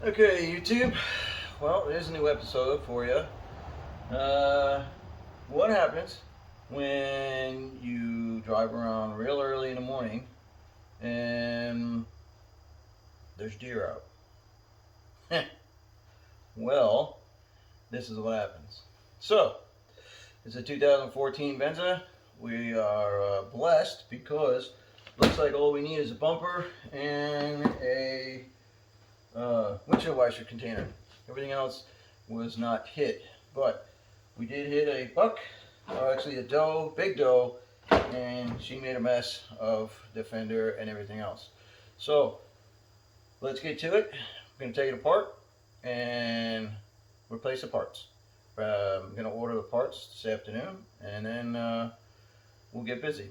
Okay, YouTube. Well, there's a new episode for you. What happens when you drive around real early in the morning and there's deer out? Well, this is what happens. So, it's a 2014 Venza. We are blessed because looks like all we need is a bumper and a windshield washer container. Everything else was not hit, but we did hit a buck, or actually a doe, big doe, and she made a mess of the fender and everything else. So let's get to it. I'm going to take it apart and replace the parts. I'm going to order the parts this afternoon, and then we'll get busy.